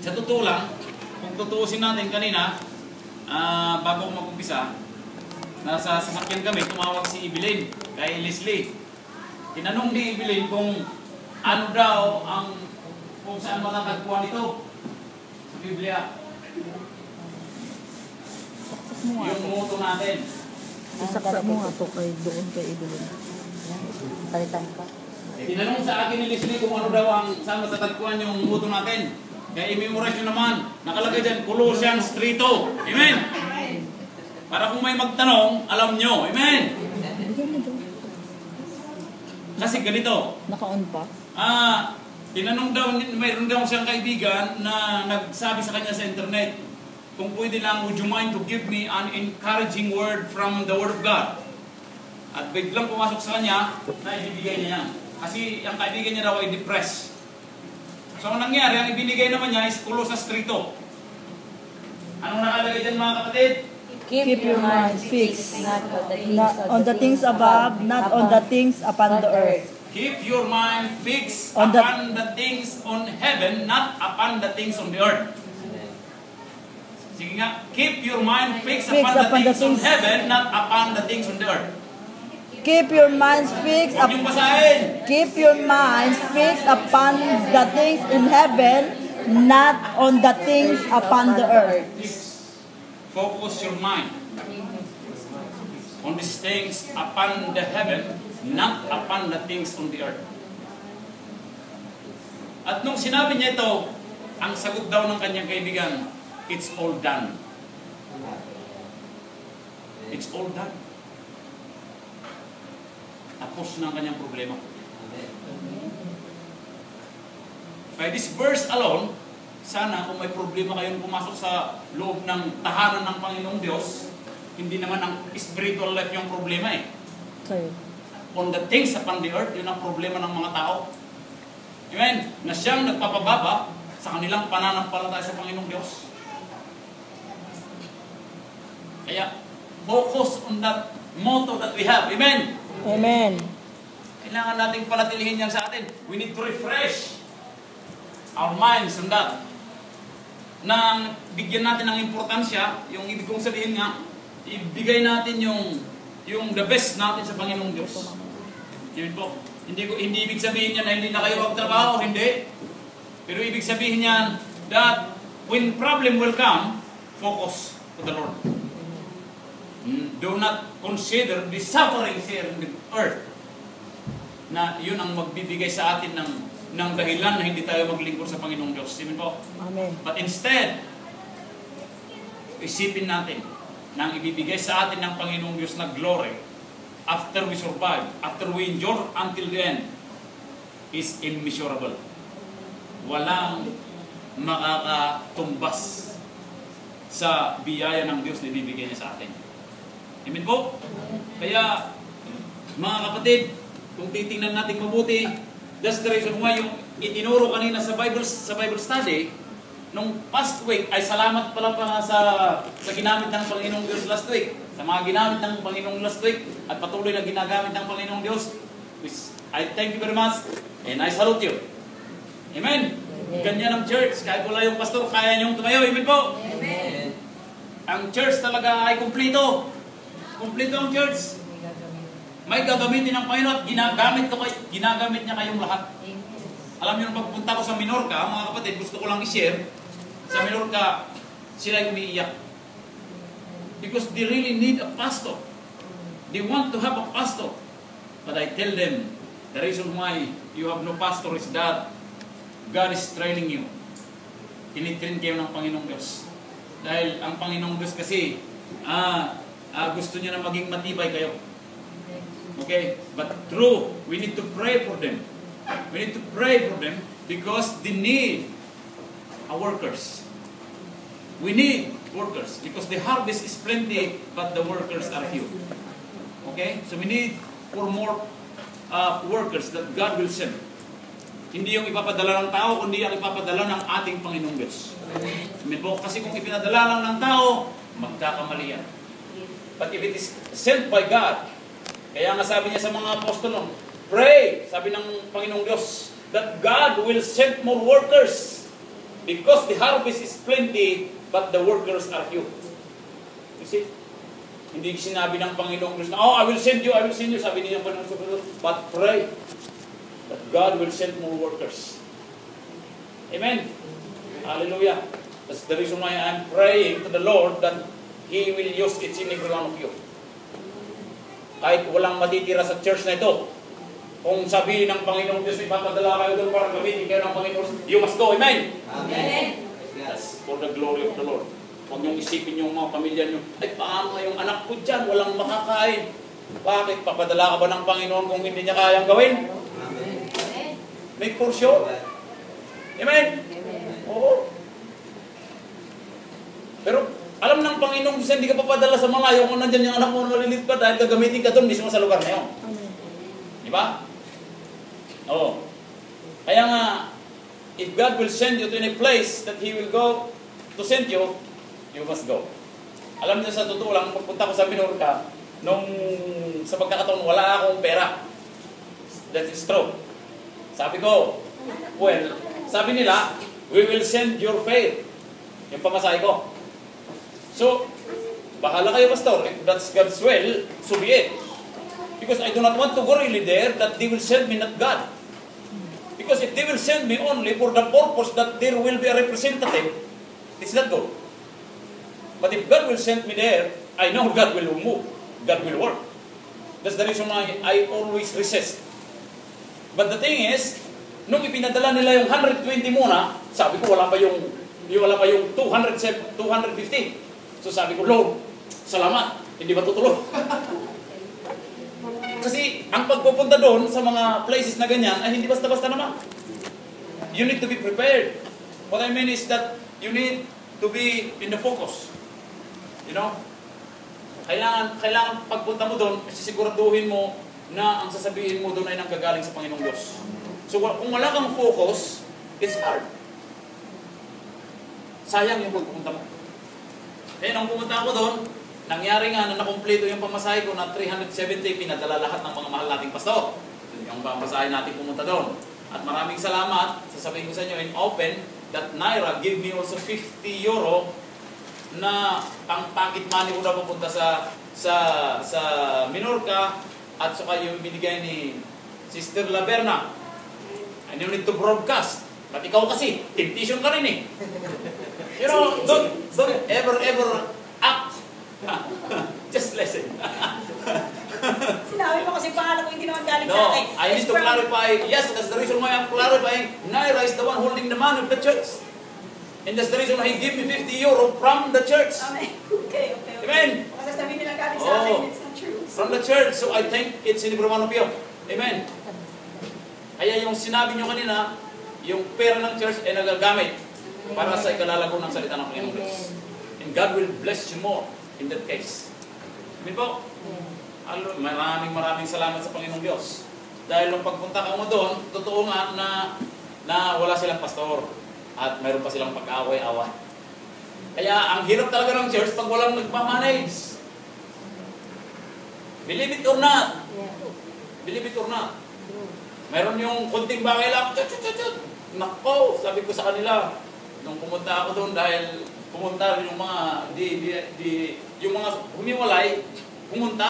Sa totoo lang, kung tutuusin natin kanina, bago ko mag-umpisa, nasa sasakyan kami, tumawag si Evelyn kay Leslie. Tinanong ni Evelyn kung ano daw kung saan matatagpuan ito sa Biblia. Yung moto natin. Isaksak mo nga ito doon kay Evelyn. Palitan ka. Tinanong sa akin ni Leslie kung ano daw saan matatagpuan yung moto natin. Kaya i-memorize nyo naman. Nakalagay dyan, Colossians 3:2. Amen? Para kung may magtanong, alam nyo. Amen? Kasi ganito. Naka-on pa? Tinanong daw, mayroon daw siyang kaibigan na nagsabi sa kanya sa internet, kung pwede lang, would you mind to give me an encouraging word from the Word of God? At biglang pumasok sa kanya, na ibibigay niya yan. Kasi ang kaibigan niya raw ay depressed. So, ang nangyari, ang ibinigay naman niya is Colossians 3:2. Anong nakalagay dyan mga kapatid? Keep your mind fixed, not on the things above, not on the things upon the earth. Keep your mind fixed upon the things on heaven, not upon the things on the earth. Sige nga, keep your mind fixed upon the things on heaven, not upon the things on the earth. Keep your minds fixed Yung basahin. Keep your minds fixed upon the things in heaven, not on the things upon the earth. Focus your mind on these things upon the heaven, not upon the things on the earth. At nung sinabi niya ito, ang sagot daw ng kanyang kaibigan, it's all done. It's all done. Tapos na ang kanyang problema. By this verse alone, sana kung may problema kayong pumasok sa loob ng tahanan ng Panginoong Diyos, hindi naman ang spiritual life yung problema eh. Okay. On the things upon the earth, yun ang problema ng mga tao. Amen? Na siyang nagpapababa sa kanilang pananampalataya sa Panginoong Diyos. Kaya, focus on that motto that we have. Amen? Amen. Kailangan nating panatilihin yan sa atin. We need to refresh our minds on that. Na bigyan natin ng importansya, yung ibig kong sabihin nga, ibigay natin yung the best natin sa Panginoong Diyos. Yun po. Hindi ibig sabihin yan na hindi na kayo magtrabaho, hindi. Pero ibig sabihin yan that when problem will come, focus to the Lord. Do not consider the sufferings here in the earth na yun ang magbibigay sa atin ng dahilan na hindi tayo maglingkod sa Panginoong Diyos. Amen po? Amen. But instead, isipin natin na ang ibibigay sa atin ng Panginoong Diyos na glory after we survive, after we endure until the end, is immeasurable. Walang makakatumbas sa biyaya ng Diyos na ibibigay niya sa atin. Amen po? Kaya, mga kapatid, kung titingnan natin mabuti, that's the reason why yung itinuro kanina sa Bible study, nung past week, ay salamat pala pa sa ginamit ng Panginoong Diyos last week, sa mga ginamit ng Panginoong last week, at patuloy na ginagamit ng Panginoong Diyos, which I thank you very much, and I salute you. Amen? Ganyan ang church, kahit wala yung pastor, kaya niyong tumayo. Amen po? Amen. Ang church talaga ay kumplito. Kumplito ang church. May gagamitin ng Panginoon at ginagamit niya kayong lahat. Alam niyo, nung pagpunta ko sa Minorca, mga kapatid, gusto ko lang i-share, sa Minorca, sila umiiyak. Because they really need a pastor. They want to have a pastor. But I tell them, the reason why you have no pastor is that God is training you. Tinitrain kayo ng Panginoong Diyos. Dahil ang Panginoong Diyos kasi, gusto niya na maging matibay kayo. Okay? But true, we need to pray for them. We need to pray for them because they need workers. We need workers because the harvest is plenty but the workers are few. Okay? So we need for more workers that God will send. Hindi yung ipapadala ng tao, kundi ang ipapadala ng ating Panginoong Diyos. Amen po? Kasi kung ipinadala lang ng tao, magkakamali yan. But if it is sent by God, kaya nga sabi niya sa mga apostolo, pray, sabi ng Panginoong Diyos, that God will send more workers Because the harvest is plenty, but the workers are few. You see? Hindi sinabi ng Panginoong Diyos na, oh, I will send you, I will send you. Sabi niya pa ng Panginoon, but pray that God will send more workers. Amen? Hallelujah. That's the reason why I'm praying to the Lord that He will use each and every one of you. Kahit walang matitira sa church na ito, kung sabihin ng Panginoong Diyos, ipapadala kayo doon para gamitin kayo ng Panginoon, you must go. Amen? Amen. That's for the glory of the Lord. Huwag niyong isipin yung mga pamilya niyo, ay paano yung anak ko dyan, walang makakain. Bakit? Papadala ka ba ng Panginoon kung hindi niya kayang gawin? Amen. Make for sure. Amen? Oo. Pero alam ng Panginoong Diyos, hindi ka papadala sa malayo kung nandyan yung anak mo malilit pa dahil gagamitin ka doon mismo sa lugar na yun. Di ba? Oo. Kaya nga, if God will send you to any place that He will go to send you, you must go. Alam niyo sa totoo lang, pagpunta ko sa Minorca, nung sa pagkakataon wala akong pera. That is true. Sabi ko, well, sabi nila, we will send your fare. Yung pamasahe ko. So, bahala kayo, Pastor. If that's God's will, so be it. Because I do not want to go really there that they will send me, not God. Because if they will send me only for the purpose that there will be a representative, it's not good. But if God will send me there, I know God will move. God will work. That's the reason why I always resist. But the thing is, nung ipinadala nila yung 120 muna, sabi ko wala pa yung 250. So sabi ko, Lord, salamat, hindi ba tutulog? Kasi ang pagpupunta doon sa mga places na ganyan ay hindi basta-basta naman. You need to be prepared. What I mean is that you need to be in the focus. You know? Kailangan pagpunta mo doon, sisiguraduhin mo na ang sasabihin mo doon ay nanggagaling sa Panginoong Diyos. So kung wala kang focus, it's hard. Sayang yung pagpunta mo. Kaya nung pumunta ako doon, nangyari nga na nakumpleto yung pamasahe ko na 370, pinadala lahat ng mga mahal nating pastor. Yung pamasahe natin pumunta doon. At maraming salamat, sasabihin ko sa inyo in open, that Naira gave me also 50 euro na ang pocket money ko na pupunta sa Minorca at saka yung binigay ni Sister Laberna. And you need to broadcast. But ikaw kasi, temptation ka rin eh. You know, don't ever act. Just listen. Sinabi mo kasi pangalan ko hindi naman galing sa No, akin. I need to clarify. Yes, that's the reason why I'm clarifying. Naira is the one holding the money of the church. And that's the reason why he gave me 50 euro from the church. Amen. Okay. Amen. Baka sasabihin nila galing sa akin, it's not true. From the church. So I think it's in every one of you. Amen. Kaya yung sinabi nyo kanina, yung pera ng church ay nagagamit para sa ikalalago ng salita ng Panginoong Diyos. And God will bless you more in that case. Amen po? Maraming salamat sa Panginoong Diyos. Dahil nung pagpunta ka mo doon, totoo nga na wala silang pastor. At mayroon pa silang pag-away-away. Kaya ang hirap talaga ng church pag walang nagmamanage. Believe it or not. Believe it or not. Mayroon yung kunting bagay lang. Nako, sabi ko sa kanila, nung pumunta ako doon dahil pumunta rin yung mga yung mga humiwalay, pumunta